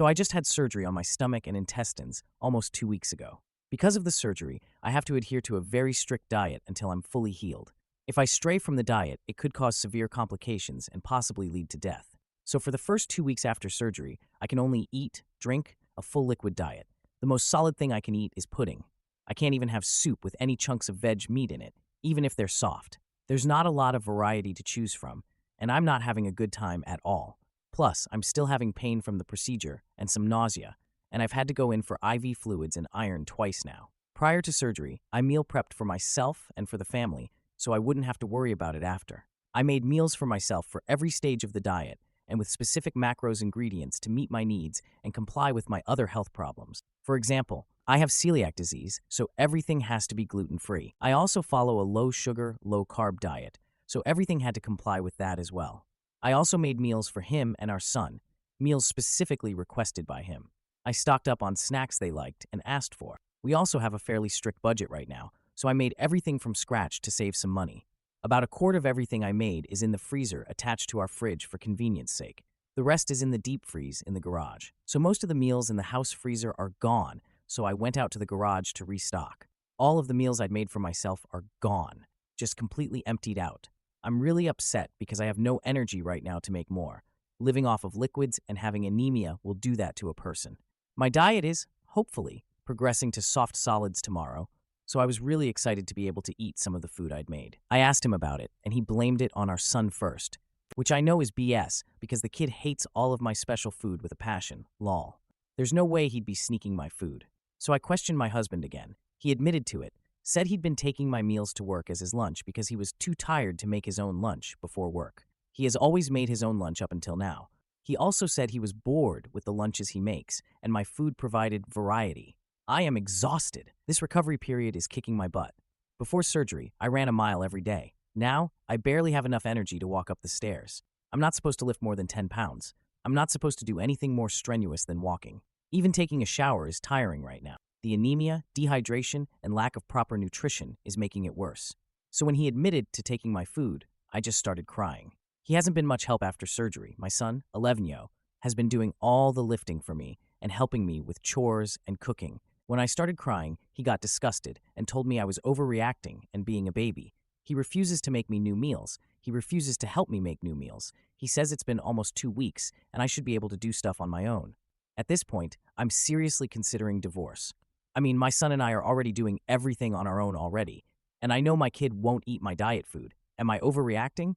So I just had surgery on my stomach and intestines almost 2 weeks ago. Because of the surgery, I have to adhere to a very strict diet until I'm fully healed. If I stray from the diet, it could cause severe complications and possibly lead to death. So for the first 2 weeks after surgery, I can only eat, drink, a full liquid diet. The most solid thing I can eat is pudding. I can't even have soup with any chunks of veg meat in it, even if they're soft. There's not a lot of variety to choose from, and I'm not having a good time at all. Plus, I'm still having pain from the procedure and some nausea, and I've had to go in for IV fluids and iron twice now. Prior to surgery, I meal prepped for myself and for the family, so I wouldn't have to worry about it after. I made meals for myself for every stage of the diet, and with specific macros ingredients to meet my needs and comply with my other health problems. For example, I have celiac disease, so everything has to be gluten-free. I also follow a low-sugar, low-carb diet, so everything had to comply with that as well. I also made meals for him and our son, meals specifically requested by him. I stocked up on snacks they liked and asked for. We also have a fairly strict budget right now, so I made everything from scratch to save some money. About a quart of everything I made is in the freezer attached to our fridge for convenience sake. The rest is in the deep freeze in the garage. So most of the meals in the house freezer are gone, so I went out to the garage to restock. All of the meals I'd made for myself are gone, just completely emptied out. I'm really upset because I have no energy right now to make more. Living off of liquids and having anemia will do that to a person. My diet is, hopefully, progressing to soft solids tomorrow, so I was really excited to be able to eat some of the food I'd made. I asked him about it, and he blamed it on our son first, which I know is BS because the kid hates all of my special food with a passion, lol. There's no way he'd be sneaking my food. So I questioned my husband again. He admitted to it, said he'd been taking my meals to work as his lunch because he was too tired to make his own lunch before work. He has always made his own lunch up until now. He also said he was bored with the lunches he makes, and my food provided variety. I am exhausted. This recovery period is kicking my butt. Before surgery, I ran a mile every day. Now, I barely have enough energy to walk up the stairs. I'm not supposed to lift more than 10 pounds. I'm not supposed to do anything more strenuous than walking. Even taking a shower is tiring right now. The anemia, dehydration, and lack of proper nutrition is making it worse. So when he admitted to taking my food, I just started crying. He hasn't been much help after surgery. My son, 11-yo, has been doing all the lifting for me and helping me with chores and cooking. When I started crying, he got disgusted and told me I was overreacting and being a baby. He refuses to make me new meals. He refuses to help me make new meals. He says it's been almost 2 weeks and I should be able to do stuff on my own. At this point, I'm seriously considering divorce. I mean, my son and I are already doing everything on our own already, and I know my kid won't eat my diet food. Am I overreacting?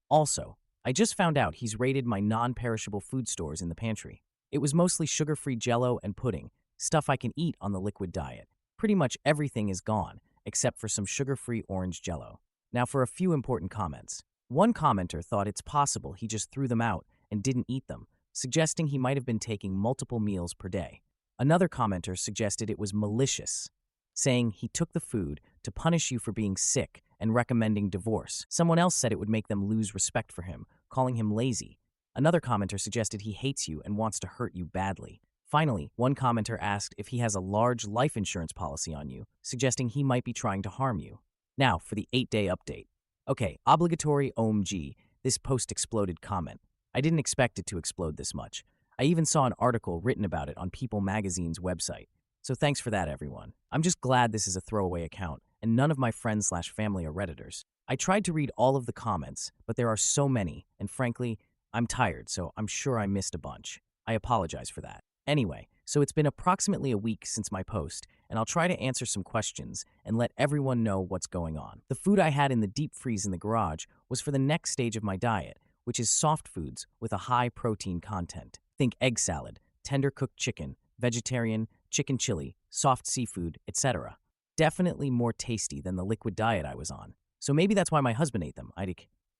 Also, I just found out he's raided my non-perishable food stores in the pantry. It was mostly sugar-free Jell-O and pudding, stuff I can eat on the liquid diet. Pretty much everything is gone, except for some sugar-free orange Jell-O. Now for a few important comments. One commenter thought it's possible he just threw them out and didn't eat them, suggesting he might have been taking multiple meals per day. Another commenter suggested it was malicious, saying he took the food to punish you for being sick and recommending divorce. Someone else said it would make them lose respect for him, calling him lazy. Another commenter suggested he hates you and wants to hurt you badly. Finally, one commenter asked if he has a large life insurance policy on you, suggesting he might be trying to harm you. Now for the 8-day update. Okay, obligatory OMG, this post-exploded comment. I didn't expect it to explode this much. I even saw an article written about it on People Magazine's website. So thanks for that, everyone. I'm just glad this is a throwaway account, and none of my friends/family are Redditors. I tried to read all of the comments, but there are so many, and frankly, I'm tired, so I'm sure I missed a bunch. I apologize for that. Anyway, so it's been approximately a week since my post, and I'll try to answer some questions and let everyone know what's going on. The food I had in the deep freeze in the garage was for the next stage of my diet, which is soft foods with a high protein content. Think egg salad, tender cooked chicken, vegetarian, chicken chili, soft seafood, etc. Definitely more tasty than the liquid diet I was on. So maybe that's why my husband ate them,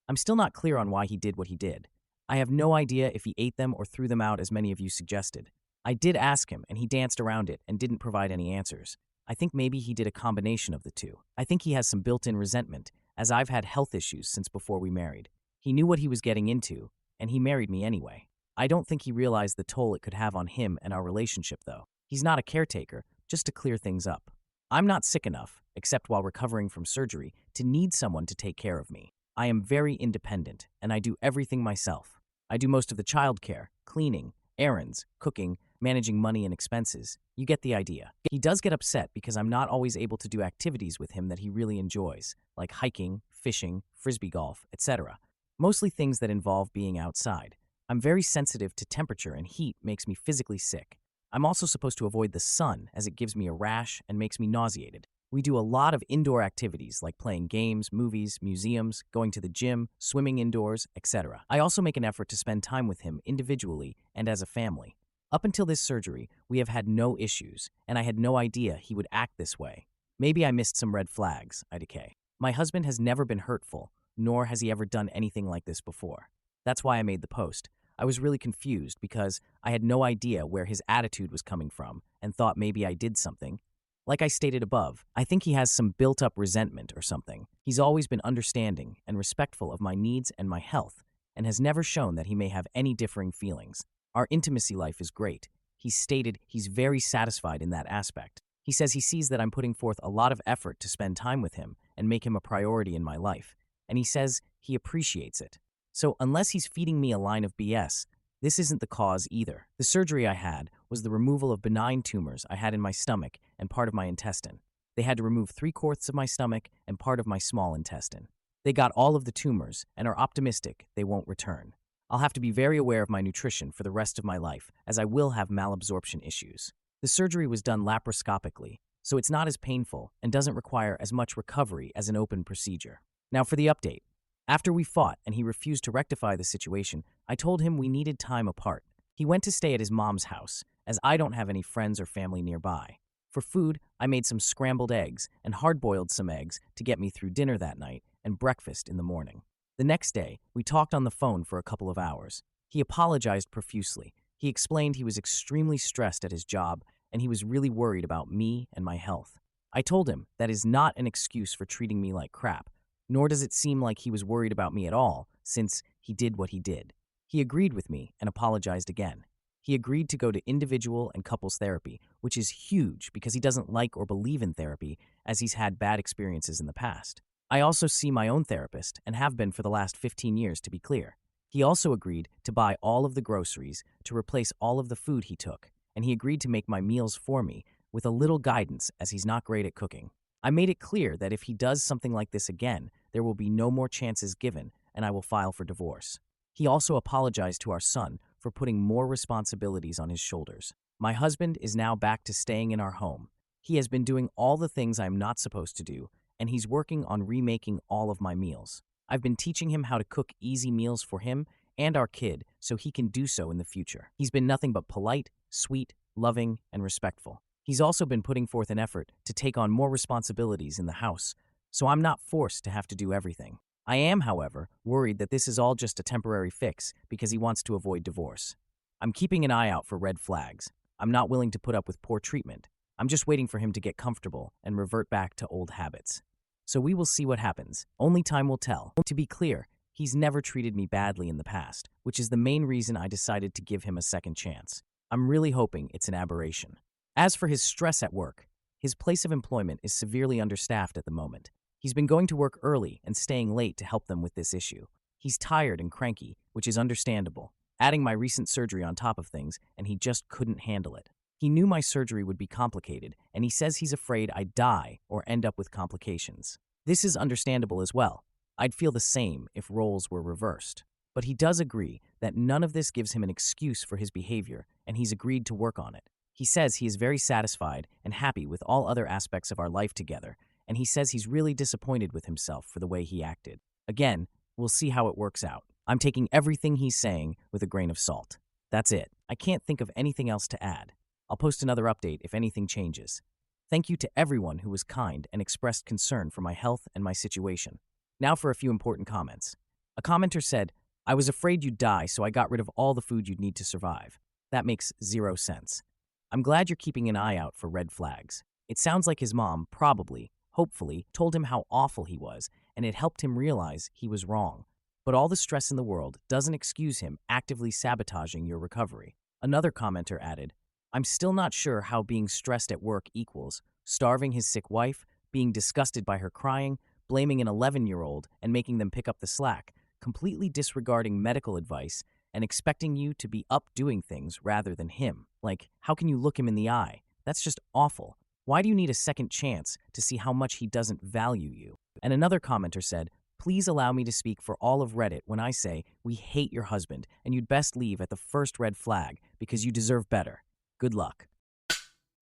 I'm still not clear on why he did what he did. I have no idea if he ate them or threw them out as many of you suggested. I did ask him, and he danced around it and didn't provide any answers. I think maybe he did a combination of the two. I think he has some built-in resentment, as I've had health issues since before we married. He knew what he was getting into, and he married me anyway. I don't think he realized the toll it could have on him and our relationship, though. He's not a caretaker, just to clear things up. I'm not sick enough, except while recovering from surgery, to need someone to take care of me. I am very independent, and I do everything myself. I do most of the childcare, cleaning, errands, cooking, managing money and expenses. You get the idea. He does get upset because I'm not always able to do activities with him that he really enjoys, like hiking, fishing, frisbee golf, etc. Mostly things that involve being outside. I'm very sensitive to temperature, and heat makes me physically sick. I'm also supposed to avoid the sun as it gives me a rash and makes me nauseated. We do a lot of indoor activities like playing games, movies, museums, going to the gym, swimming indoors, etc. I also make an effort to spend time with him individually and as a family. Up until this surgery, we have had no issues, and I had no idea he would act this way. Maybe I missed some red flags, Aita. My husband has never been hurtful, nor has he ever done anything like this before. That's why I made the post. I was really confused because I had no idea where his attitude was coming from and thought maybe I did something. Like I stated above, I think he has some built-up resentment or something. He's always been understanding and respectful of my needs and my health, and has never shown that he may have any differing feelings. Our intimacy life is great. He's stated he's very satisfied in that aspect. He says he sees that I'm putting forth a lot of effort to spend time with him and make him a priority in my life, and he says he appreciates it. So unless he's feeding me a line of BS, this isn't the cause either. The surgery I had was the removal of benign tumors I had in my stomach and part of my intestine. They had to remove 3/4 of my stomach and part of my small intestine. They got all of the tumors and are optimistic they won't return. I'll have to be very aware of my nutrition for the rest of my life, as I will have malabsorption issues. The surgery was done laparoscopically, so it's not as painful and doesn't require as much recovery as an open procedure. Now for the update. After we fought and he refused to rectify the situation, I told him we needed time apart. He went to stay at his mom's house, as I don't have any friends or family nearby. For food, I made some scrambled eggs and hard-boiled some eggs to get me through dinner that night and breakfast in the morning. The next day, we talked on the phone for a couple of hours. He apologized profusely. He explained he was extremely stressed at his job and he was really worried about me and my health. I told him that is not an excuse for treating me like crap, nor does it seem like he was worried about me at all, since he did what he did. He agreed with me and apologized again. He agreed to go to individual and couples therapy, which is huge because he doesn't like or believe in therapy, as he's had bad experiences in the past. I also see my own therapist and have been for the last 15 years, to be clear. He also agreed to buy all of the groceries to replace all of the food he took, and he agreed to make my meals for me with a little guidance, as he's not great at cooking. I made it clear that if he does something like this again, there will be no more chances given, and I will file for divorce. He also apologized to our son for putting more responsibilities on his shoulders. My husband is now back to staying in our home. He has been doing all the things I'm not supposed to do, and he's working on remaking all of my meals. I've been teaching him how to cook easy meals for him and our kid so he can do so in the future. He's been nothing but polite, sweet, loving, and respectful. He's also been putting forth an effort to take on more responsibilities in the house, so I'm not forced to have to do everything. I am, however, worried that this is all just a temporary fix because he wants to avoid divorce. I'm keeping an eye out for red flags. I'm not willing to put up with poor treatment. I'm just waiting for him to get comfortable and revert back to old habits. So we will see what happens. Only time will tell. To be clear, he's never treated me badly in the past, which is the main reason I decided to give him a second chance. I'm really hoping it's an aberration. As for his stress at work, his place of employment is severely understaffed at the moment. He's been going to work early and staying late to help them with this issue. He's tired and cranky, which is understandable, adding my recent surgery on top of things, and he just couldn't handle it. He knew my surgery would be complicated, and he says he's afraid I'd die or end up with complications. This is understandable as well. I'd feel the same if roles were reversed. But he does agree that none of this gives him an excuse for his behavior, and he's agreed to work on it. He says he is very satisfied and happy with all other aspects of our life together, and he says he's really disappointed with himself for the way he acted. Again, we'll see how it works out. I'm taking everything he's saying with a grain of salt. That's it. I can't think of anything else to add. I'll post another update if anything changes. Thank you to everyone who was kind and expressed concern for my health and my situation. Now for a few important comments. A commenter said, "I was afraid you'd die, so I got rid of all the food you'd need to survive." That makes 0 sense. I'm glad you're keeping an eye out for red flags. It sounds like his mom probably, hopefully, told him how awful he was, and it helped him realize he was wrong. But all the stress in the world doesn't excuse him actively sabotaging your recovery. Another commenter added, "I'm still not sure how being stressed at work equals starving his sick wife, being disgusted by her crying, blaming an 11-year-old and making them pick up the slack, completely disregarding medical advice, and expecting you to be up doing things rather than him. Like, how can you look him in the eye? That's just awful. Why do you need a second chance to see how much he doesn't value you? And another commenter said, please allow me to speak for all of Reddit when I say we hate your husband and you'd best leave at the first red flag because you deserve better. Good luck.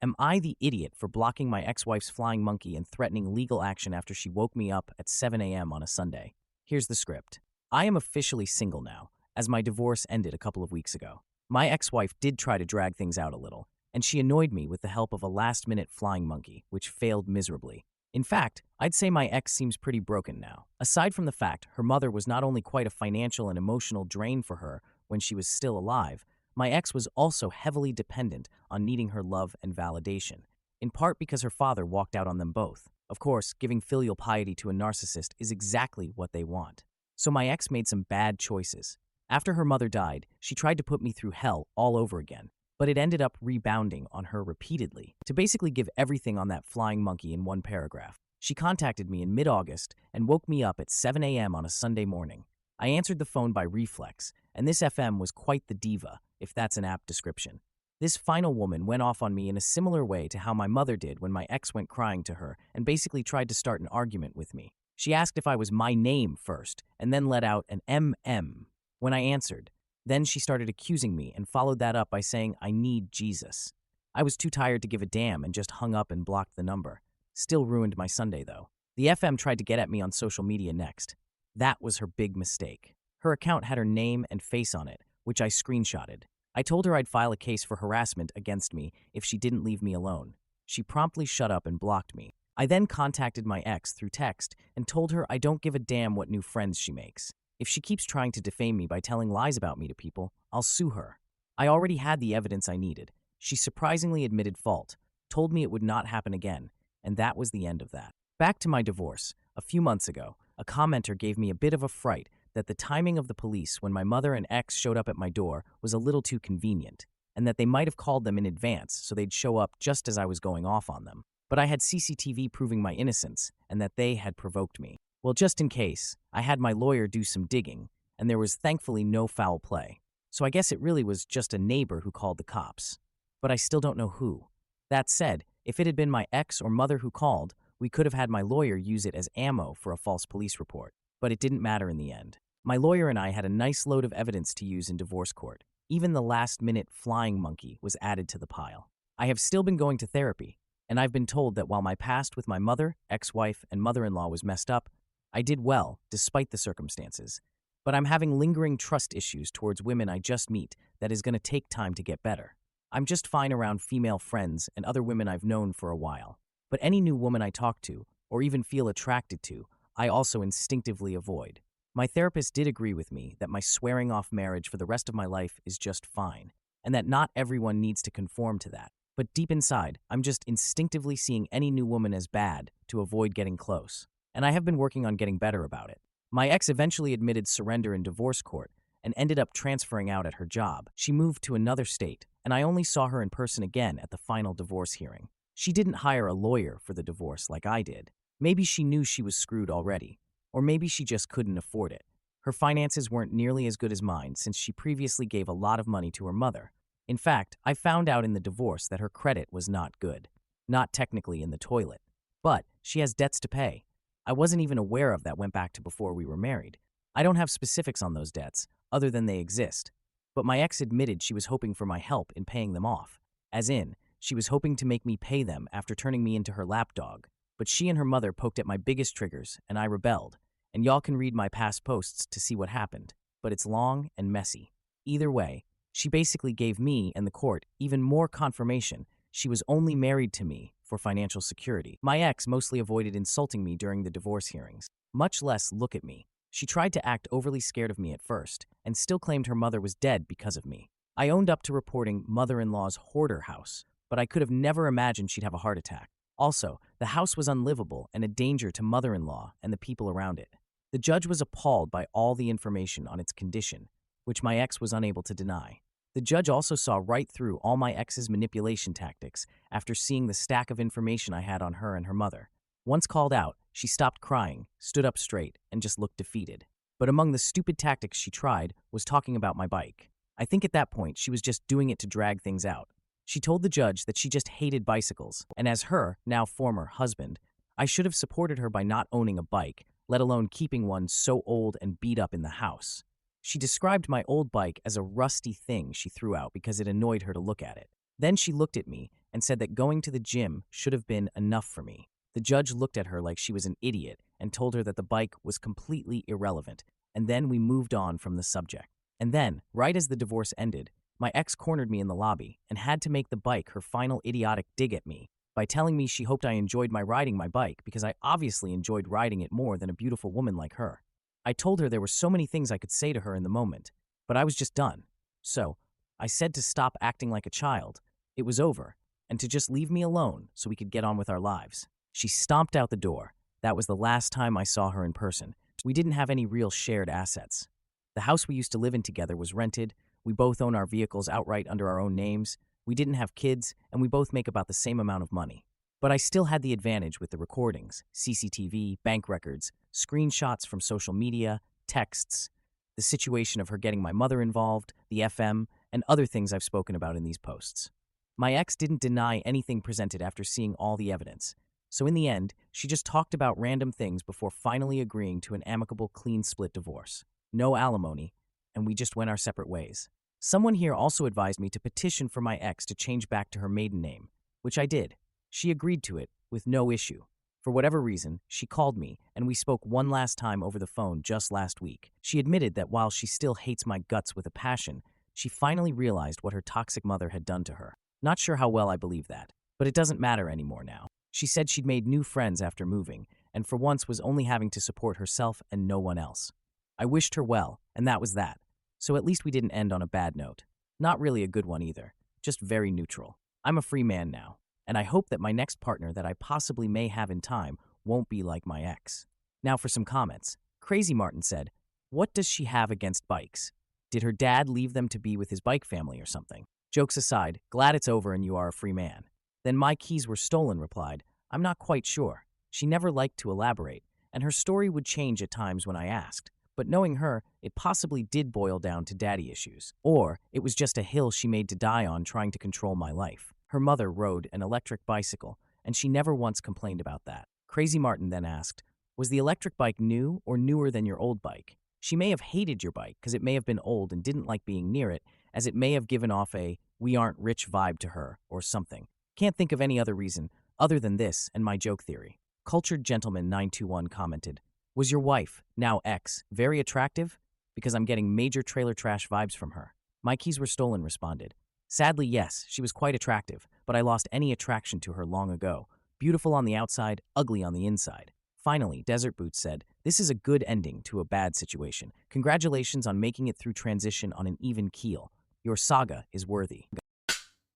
Am I the idiot for blocking my ex-wife's flying monkey and threatening legal action after she woke me up at 7 a.m. on a Sunday? Here's the script. I am officially single now, as my divorce ended a couple of weeks ago. My ex-wife did try to drag things out a little, and she annoyed me with the help of a last-minute flying monkey, which failed miserably. In fact, I'd say my ex seems pretty broken now. Aside from the fact her mother was not only quite a financial and emotional drain for her when she was still alive, my ex was also heavily dependent on needing her love and validation, in part because her father walked out on them both. Of course, giving filial piety to a narcissist is exactly what they want. So my ex made some bad choices. After her mother died, she tried to put me through hell all over again, but it ended up rebounding on her repeatedly. To basically give everything on that flying monkey in one paragraph, she contacted me in mid-August and woke me up at 7 a.m. on a Sunday morning. I answered the phone by reflex, and this FM was quite the diva, if that's an apt description. This final woman went off on me in a similar way to how my mother did when my ex went crying to her and basically tried to start an argument with me. She asked if I was my name first, and then let out an MM when I answered. Then she started accusing me and followed that up by saying I need Jesus. I was too tired to give a damn and just hung up and blocked the number. Still ruined my Sunday though. The FM tried to get at me on social media next. That was her big mistake. Her account had her name and face on it, which I screenshotted. I told her I'd file a case for harassment against me if she didn't leave me alone. She promptly shut up and blocked me. I then contacted my ex through text and told her I don't give a damn what new friends she makes. If she keeps trying to defame me by telling lies about me to people, I'll sue her. I already had the evidence I needed. She surprisingly admitted fault, told me it would not happen again, and that was the end of that. Back to my divorce. A few months ago, a commenter gave me a bit of a fright that the timing of the police when my mother and ex showed up at my door was a little too convenient, and that they might have called them in advance so they'd show up just as I was going off on them. But I had CCTV proving my innocence and that they had provoked me. Well, just in case, I had my lawyer do some digging, and there was thankfully no foul play. So I guess it really was just a neighbor who called the cops. But I still don't know who. That said, if it had been my ex or mother who called, we could have had my lawyer use it as ammo for a false police report. But it didn't matter in the end. My lawyer and I had a nice load of evidence to use in divorce court. Even the last-minute flying monkey was added to the pile. I have still been going to therapy, and I've been told that while my past with my mother, ex-wife, and mother-in-law was messed up, I did well, despite the circumstances. But I'm having lingering trust issues towards women I just meet that is going to take time to get better. I'm just fine around female friends and other women I've known for a while. But any new woman I talk to, or even feel attracted to, I also instinctively avoid. My therapist did agree with me that my swearing off marriage for the rest of my life is just fine, and that not everyone needs to conform to that. But deep inside, I'm just instinctively seeing any new woman as bad to avoid getting close. And I have been working on getting better about it. My ex eventually admitted surrender in divorce court and ended up transferring out at her job. She moved to another state, and I only saw her in person again at the final divorce hearing. She didn't hire a lawyer for the divorce like I did. Maybe she knew she was screwed already, or maybe she just couldn't afford it. Her finances weren't nearly as good as mine since she previously gave a lot of money to her mother. In fact, I found out in the divorce that her credit was not good. Not technically in the toilet, but she has debts to pay. I wasn't even aware of that went back to before we were married. I don't have specifics on those debts, other than they exist. But my ex admitted she was hoping for my help in paying them off. As in, she was hoping to make me pay them after turning me into her lapdog. But she and her mother poked at my biggest triggers, and I rebelled. And y'all can read my past posts to see what happened. But it's long and messy. Either way, she basically gave me and the court even more confirmation she was only married to me for financial security. My ex mostly avoided insulting me during the divorce hearings, much less look at me. She tried to act overly scared of me at first, and still claimed her mother was dead because of me. I owned up to reporting mother-in-law's hoarder house, but I could have never imagined she'd have a heart attack. Also, the house was unlivable and a danger to mother-in-law and the people around it. The judge was appalled by all the information on its condition, which my ex was unable to deny. The judge also saw right through all my ex's manipulation tactics after seeing the stack of information I had on her and her mother. Once called out, she stopped crying, stood up straight, and just looked defeated. But among the stupid tactics she tried was talking about my bike. I think at that point she was just doing it to drag things out. She told the judge that she just hated bicycles, and as her, now former, husband, I should have supported her by not owning a bike, let alone keeping one so old and beat up in the house. She described my old bike as a rusty thing she threw out because it annoyed her to look at it. Then she looked at me and said that going to the gym should have been enough for me. The judge looked at her like she was an idiot and told her that the bike was completely irrelevant, and then we moved on from the subject. And then, right as the divorce ended, my ex cornered me in the lobby and had to make the bike her final idiotic dig at me by telling me she hoped I enjoyed riding my bike because I obviously enjoyed riding it more than a beautiful woman like her. I told her there were so many things I could say to her in the moment, but I was just done. So, I said to stop acting like a child, it was over, and to just leave me alone so we could get on with our lives. She stomped out the door. That was the last time I saw her in person. We didn't have any real shared assets. The house we used to live in together was rented. We both own our vehicles outright under our own names. We didn't have kids, and we both make about the same amount of money. But I still had the advantage with the recordings, CCTV, bank records, screenshots from social media, texts, the situation of her getting my mother involved, the FM, and other things I've spoken about in these posts. My ex didn't deny anything presented after seeing all the evidence. So in the end, she just talked about random things before finally agreeing to an amicable clean split divorce. No alimony, and we just went our separate ways. Someone here also advised me to petition for my ex to change back to her maiden name, which I did. She agreed to it, with no issue. For whatever reason, she called me, and we spoke one last time over the phone just last week. She admitted that while she still hates my guts with a passion, she finally realized what her toxic mother had done to her. Not sure how well I believe that, but it doesn't matter anymore now. She said she'd made new friends after moving, and for once was only having to support herself and no one else. I wished her well, and that was that. So at least we didn't end on a bad note. Not really a good one either, just very neutral. I'm a free man now, and I hope that my next partner that I possibly may have in time won't be like my ex. Now for some comments. Crazy Martin said, "What does she have against bikes? Did her dad leave them to be with his bike family or something? Jokes aside, glad it's over and you are a free man." Then My Keys Were Stolen replied, "I'm not quite sure. She never liked to elaborate, and her story would change at times when I asked. But knowing her, it possibly did boil down to daddy issues. Or it was just a hill she made to die on trying to control my life. Her mother rode an electric bicycle, and she never once complained about that." Crazy Martin then asked, "Was the electric bike new or newer than your old bike? She may have hated your bike because it may have been old and didn't like being near it, as it may have given off a 'we aren't rich' vibe to her or something. Can't think of any other reason other than this and my joke theory." Cultured Gentleman 921 commented, "Was your wife, now ex, very attractive? Because I'm getting major trailer trash vibes from her." My Keys Were Stolen responded, "Sadly, yes, she was quite attractive, but I lost any attraction to her long ago. Beautiful on the outside, ugly on the inside." Finally, Desert Boots said, "This is a good ending to a bad situation. Congratulations on making it through transition on an even keel. Your saga is worthy.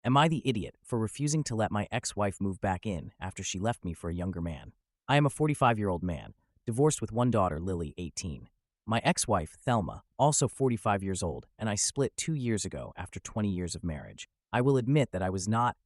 Am I the idiot for refusing to let my ex-wife move back in after she left me for a younger man? I am a 45-year-old man, divorced with one daughter, Lily, 18. My ex-wife, Thelma, also 45 years old, and I split 2 years ago after 20 years of marriage. I will admit that I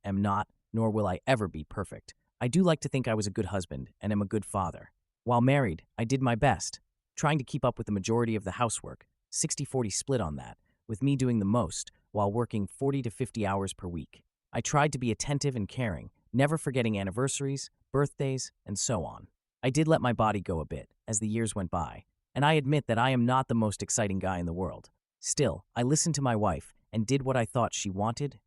am not, nor will I ever be perfect. I do like to think I was a good husband and am a good father. While married, I did my best, trying to keep up with the majority of the housework, 60-40 split on that, with me doing the most while working 40 to 50 hours per week. I tried to be attentive and caring, never forgetting anniversaries, birthdays, and so on. I did let my body go a bit as the years went by, and I admit that I am not the most exciting guy in the world. Still, I listened to my wife and did what I thought she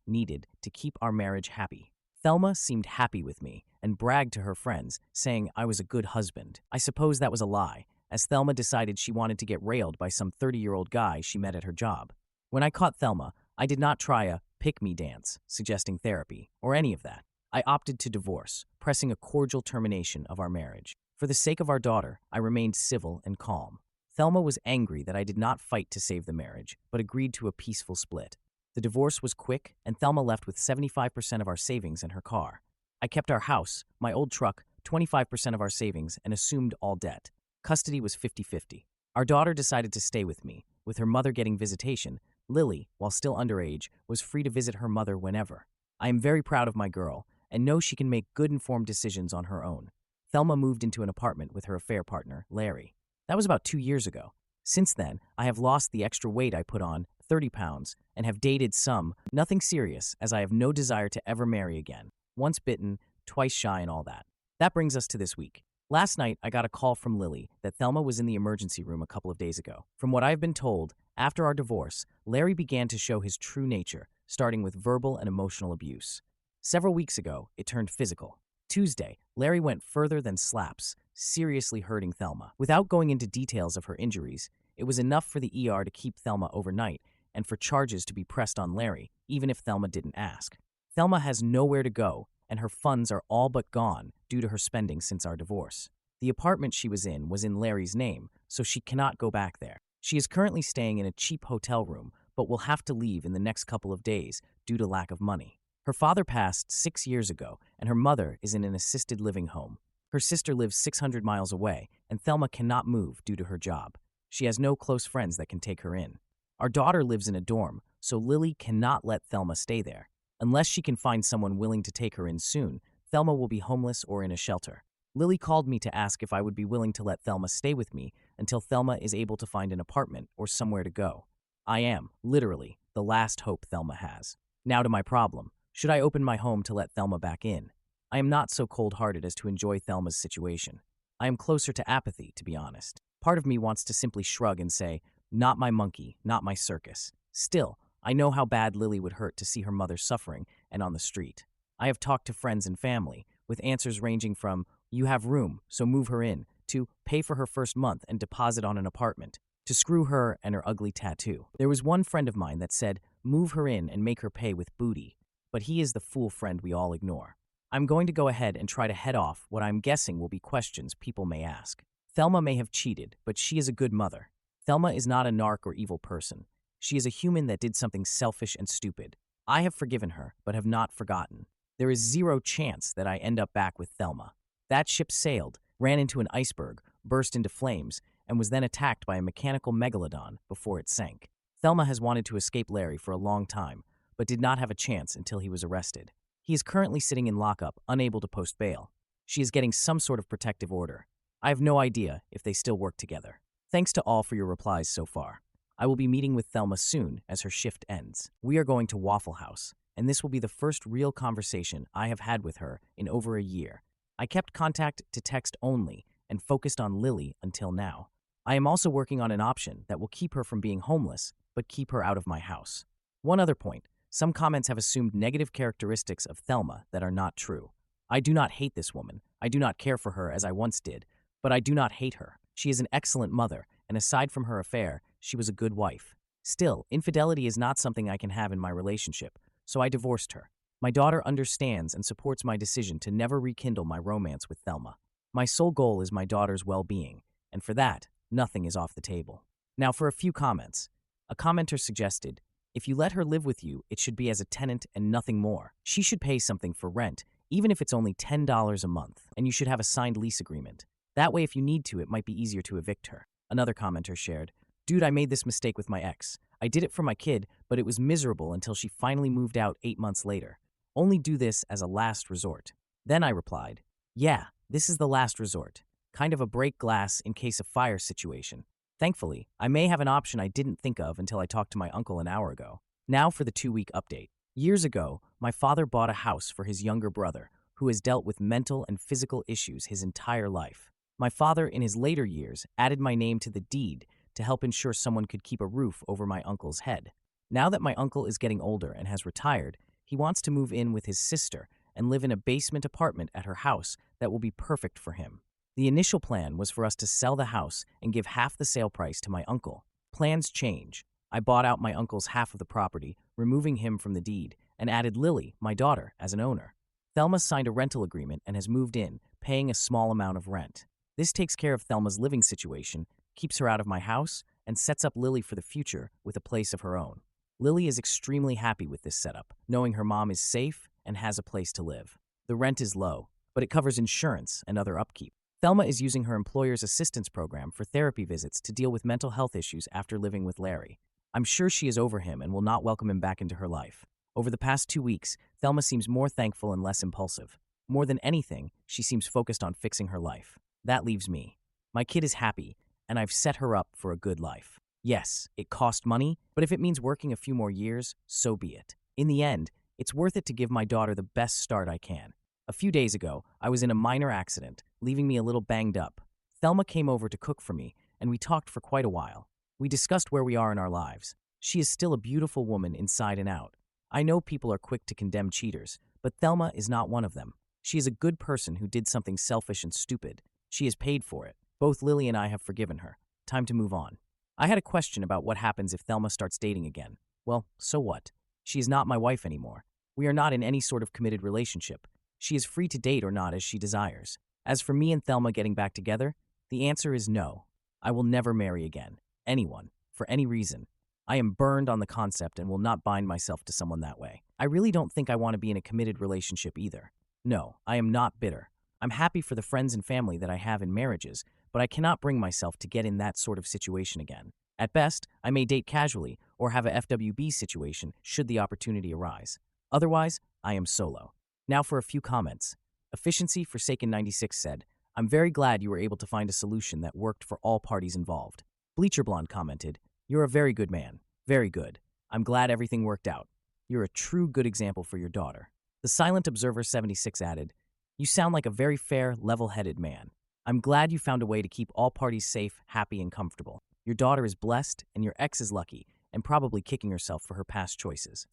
needed to keep our marriage happy. Thelma seemed happy with me and bragged to her friends, saying I was a good husband. I suppose that was a lie, as Thelma decided she wanted to get railed by some 30-year-old guy she met at her job. When I caught Thelma, I did not try a pick-me dance, suggesting therapy, or any of that. I opted to divorce, pressing a cordial termination of our marriage. For the sake of our daughter, I remained civil and calm. Thelma was angry that I did not fight to save the marriage, but agreed to a peaceful split. The divorce was quick, and Thelma left with 75% of our savings in her car. I kept our house, my old truck, 25% of our savings, and assumed all debt. Custody was 50-50. Our daughter decided to stay with me. With her mother getting visitation, Lily, while still underage, was free to visit her mother whenever. I am very proud of my girl, and know she can make good informed decisions on her own. Thelma moved into an apartment with her affair partner, Larry. That was about 2 years ago. Since then, I have lost the extra weight I put on, 30 pounds, and have dated some, nothing serious, as I have no desire to ever marry again. Once bitten, twice shy and all that. That brings us to this week. Last night, I got a call from Lily that Thelma was in the emergency room a couple of days ago. From what I've been told, after our divorce, Larry began to show his true nature, starting with verbal and emotional abuse. Several weeks ago, it turned physical. Tuesday, Larry went further than slaps, seriously hurting Thelma. Without going into details of her injuries, it was enough for the ER to keep Thelma overnight and for charges to be pressed on Larry, even if Thelma didn't ask. Thelma has nowhere to go, and her funds are all but gone due to her spending since our divorce. The apartment she was in Larry's name, so she cannot go back there. She is currently staying in a cheap hotel room, but will have to leave in the next couple of days due to lack of money. Her father passed 6 years ago, and her mother is in an assisted living home. Her sister lives 600 miles away, and Thelma cannot move due to her job. She has no close friends that can take her in. Our daughter lives in a dorm, so Lily cannot let Thelma stay there. Unless she can find someone willing to take her in soon, Thelma will be homeless or in a shelter. Lily called me to ask if I would be willing to let Thelma stay with me until Thelma is able to find an apartment or somewhere to go. I am, literally, the last hope Thelma has. Now to my problem. Should I open my home to let Thelma back in? I am not so cold-hearted as to enjoy Thelma's situation. I am closer to apathy, to be honest. Part of me wants to simply shrug and say, not my monkey, not my circus. Still, I know how bad Lily would hurt to see her mother suffering and on the street. I have talked to friends and family, with answers ranging from, you have room, so move her in, to pay for her first month and deposit on an apartment, to screw her and her ugly tattoo. There was one friend of mine that said, move her in and make her pay with booty. But he is the fool friend we all ignore. I'm going to go ahead and try to head off what I'm guessing will be questions people may ask. Thelma may have cheated, but she is a good mother. Thelma is not a narc or evil person. She is a human that did something selfish and stupid. I have forgiven her, but have not forgotten. There is zero chance that I end up back with Thelma. That ship sailed, ran into an iceberg, burst into flames, and was then attacked by a mechanical megalodon before it sank. Thelma has wanted to escape Larry for a long time, but did not have a chance until he was arrested. He is currently sitting in lockup, unable to post bail. She is getting some sort of protective order. I have no idea if they still work together. Thanks to all for your replies so far. I will be meeting with Thelma soon as her shift ends. We are going to Waffle House, and this will be the first real conversation I have had with her in over a year. I kept contact to text only and focused on Lily until now. I am also working on an option that will keep her from being homeless, but keep her out of my house. One other point. Some comments have assumed negative characteristics of Thelma that are not true. I do not hate this woman. I do not care for her as I once did, but I do not hate her. She is an excellent mother, and aside from her affair, she was a good wife. Still, infidelity is not something I can have in my relationship, so I divorced her. My daughter understands and supports my decision to never rekindle my romance with Thelma. My sole goal is my daughter's well-being, and for that, nothing is off the table. Now for a few comments. A commenter suggested, if you let her live with you, it should be as a tenant and nothing more. She should pay something for rent, even if it's only $10 a month, and you should have a signed lease agreement. That way, if you need to, it might be easier to evict her. Another commenter shared, dude, I made this mistake with my ex. I did it for my kid, but it was miserable until she finally moved out 8 months later. Only do this as a last resort. Then I replied, yeah, this is the last resort. Kind of a break glass in case of fire situation. Thankfully, I may have an option I didn't think of until I talked to my uncle an hour ago. Now for the 2-week update. Years ago, my father bought a house for his younger brother, who has dealt with mental and physical issues his entire life. My father, in his later years, added my name to the deed to help ensure someone could keep a roof over my uncle's head. Now that my uncle is getting older and has retired, he wants to move in with his sister and live in a basement apartment at her house that will be perfect for him. The initial plan was for us to sell the house and give half the sale price to my uncle. Plans change. I bought out my uncle's half of the property, removing him from the deed, and added Lily, my daughter, as an owner. Thelma signed a rental agreement and has moved in, paying a small amount of rent. This takes care of Thelma's living situation, keeps her out of my house, and sets up Lily for the future with a place of her own. Lily is extremely happy with this setup, knowing her mom is safe and has a place to live. The rent is low, but it covers insurance and other upkeep. Thelma is using her employer's assistance program for therapy visits to deal with mental health issues after living with Larry. I'm sure she is over him and will not welcome him back into her life. Over the past 2 weeks, Thelma seems more thankful and less impulsive. More than anything, she seems focused on fixing her life. That leaves me. My kid is happy, and I've set her up for a good life. Yes, it cost money, but if it means working a few more years, so be it. In the end, it's worth it to give my daughter the best start I can. A few days ago, I was in a minor accident, leaving me a little banged up. Thelma came over to cook for me, and we talked for quite a while. We discussed where we are in our lives. She is still a beautiful woman inside and out. I know people are quick to condemn cheaters, but Thelma is not one of them. She is a good person who did something selfish and stupid. She has paid for it. Both Lily and I have forgiven her. Time to move on. I had a question about what happens if Thelma starts dating again. Well, so what? She is not my wife anymore. We are not in any sort of committed relationship. She is free to date or not as she desires. As for me and Thelma getting back together, the answer is no. I will never marry again. Anyone. For any reason. I am burned on the concept and will not bind myself to someone that way. I really don't think I want to be in a committed relationship either. No, I am not bitter. I'm happy for the friends and family that I have in marriages, but I cannot bring myself to get in that sort of situation again. At best, I may date casually or have a FWB situation should the opportunity arise. Otherwise, I am solo. Now for a few comments. Efficiency Forsaken 96 said, I'm very glad you were able to find a solution that worked for all parties involved. Bleacher Blonde commented, you're a very good man. Very good. I'm glad everything worked out. You're a true good example for your daughter. The Silent Observer 76 added, you sound like a very fair, level-headed man. I'm glad you found a way to keep all parties safe, happy, and comfortable. Your daughter is blessed, and your ex is lucky, and probably kicking herself for her past choices.